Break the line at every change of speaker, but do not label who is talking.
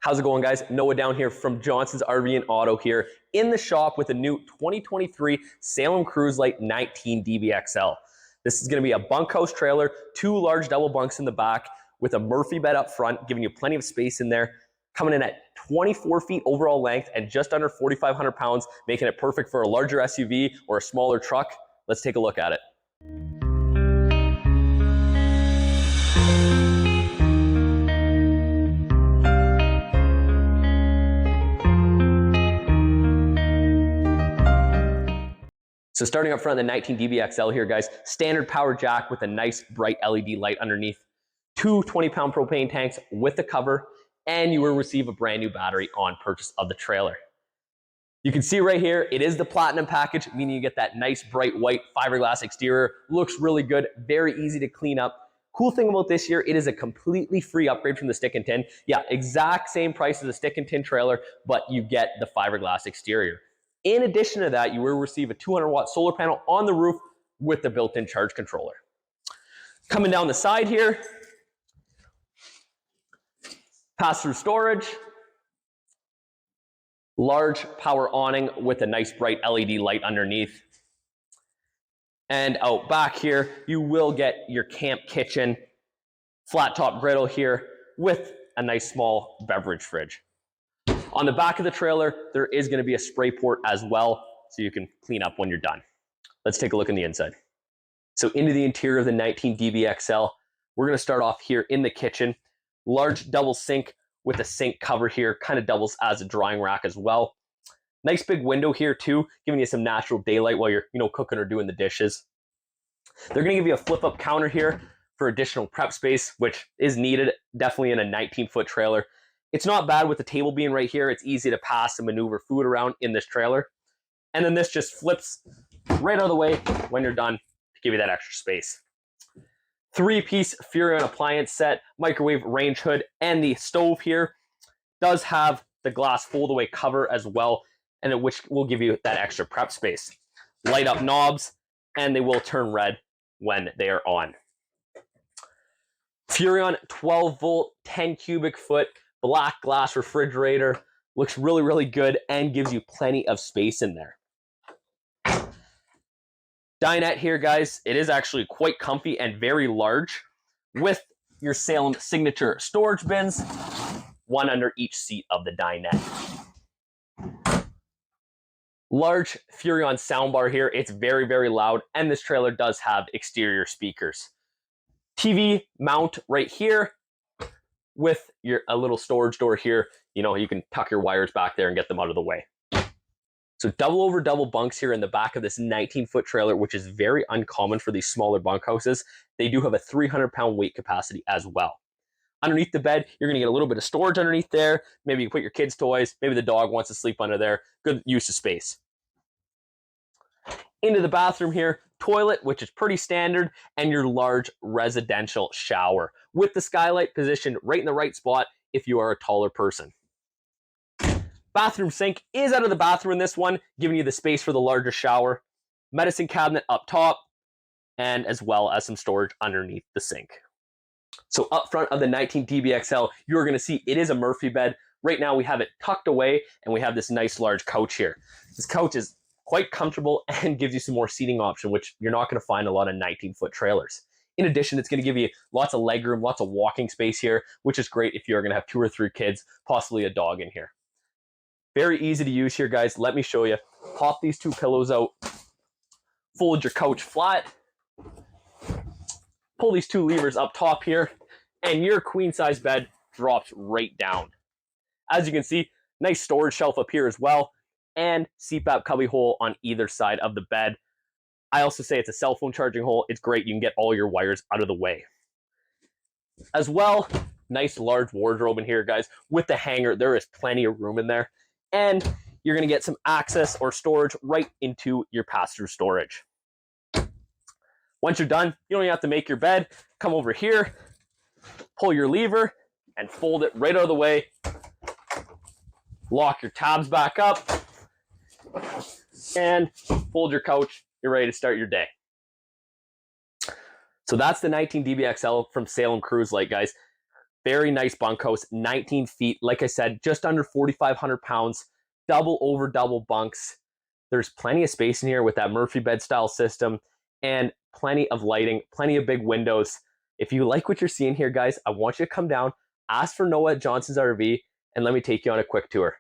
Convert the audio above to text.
How's it going, guys? Noah down here from Johnson's RV and Auto here in the shop with a new 2023 Salem Cruise Lite 19 DBXL. This is going to be a bunkhouse trailer, 2 large double bunks in the back with a Murphy bed up front, giving you plenty of space in there. Coming in at 24 feet overall length and just under 4,500 pounds, making it perfect for a larger SUV or a smaller truck. Let's take a look at it. So starting up front, the 19 DBXL here, guys, standard power jack with a nice bright LED light underneath, 2 20-pound propane tanks with the cover, and you will receive a brand new battery on purchase of the trailer. You can see right here, it is the platinum package, meaning you get that nice bright white fiberglass exterior. Looks really good, very easy to clean up. Cool thing about this here, it is a completely free upgrade from the stick and tin. Yeah, exact same price as a stick and tin trailer, but you get the fiberglass exterior. In addition to that, you will receive a 200-watt solar panel on the roof with the built-in charge controller. Coming down the side here, pass-through storage, large power awning with a nice bright LED light underneath. And out back here, you will get your camp kitchen, flat top griddle here with a nice small beverage fridge. On the back of the trailer, there is going to be a spray port as well, so you can clean up when you're done. Let's take a look on the inside. So into the interior of the 19 DBXL, we're going to start off here in the kitchen. Large double sink with a sink cover here, kind of doubles as a drying rack as well. Nice big window here too, giving you some natural daylight while you're cooking or doing the dishes. They're going to give you a flip-up counter here for additional prep space, which is needed definitely in a 19-foot trailer. It's not bad with the table being right here. It's easy to pass and maneuver food around in this trailer. And then this just flips right out of the way when you're done to give you that extra space. 3-piece Furrion appliance set, microwave range hood, and the stove here does have the glass fold-away cover as well, and which will give you that extra prep space. Light up knobs, and they will turn red when they are on. Furrion 12-volt, 10 cubic foot, black glass refrigerator, looks really, really good and gives you plenty of space in there. Dinette here, guys, it is actually quite comfy and very large with your Salem signature storage bins, one under each seat of the dinette. Large Furrion soundbar here, it's very, very loud, and this trailer does have exterior speakers. TV mount right here, with a little storage door here. You can tuck your wires back there and get them out of the way. So double over double bunks here in the back of this 19-foot trailer, which is very uncommon for these smaller bunkhouses. They do have a 300-pound weight capacity as well. Underneath the bed, you're gonna get a little bit of storage underneath there. Maybe you can put your kids' toys. Maybe the dog wants to sleep under there. Good use of space. Into the bathroom here, toilet, which is pretty standard, and your large residential shower with the skylight positioned right in the right spot if you are a taller person. Bathroom sink is out of the bathroom in this one, giving you the space for the larger shower. Medicine cabinet up top, and as well as some storage underneath the sink. So up front of the 19 DBXL, you're going to see it is a Murphy bed. Right now we have it tucked away, and we have this nice large couch here. This couch is quite comfortable and gives you some more seating option, which you're not going to find a lot of 19-foot trailers. In addition, it's going to give you lots of legroom, lots of walking space here, which is great if you're going to have 2 or 3 kids, possibly a dog in here. Very easy to use here, guys. Let me show you. Pop these 2 pillows out, fold your couch flat, pull these 2 levers up top here, and your queen-size bed drops right down. As you can see, nice storage shelf up here as well, and CPAP cubby hole on either side of the bed. I also say it's a cell phone charging hole. It's great. You can get all your wires out of the way. As well, nice large wardrobe in here, guys. With the hanger, there is plenty of room in there. And you're going to get some access or storage right into your pass-through storage. Once you're done, you don't even have to make your bed. Come over here, pull your lever, and fold it right out of the way. Lock your tabs back up, and fold your couch. You're ready to start your day. So that's the 19 DBXL from Salem Cruise Lite, guys. Very nice bunkhouse, 19 feet. Like I said, just under 4,500 pounds, double over double bunks. There's plenty of space in here with that Murphy bed style system and plenty of lighting, plenty of big windows. If you like what you're seeing here, guys, I want you to come down, ask for Noah at Johnson's RV, and let me take you on a quick tour.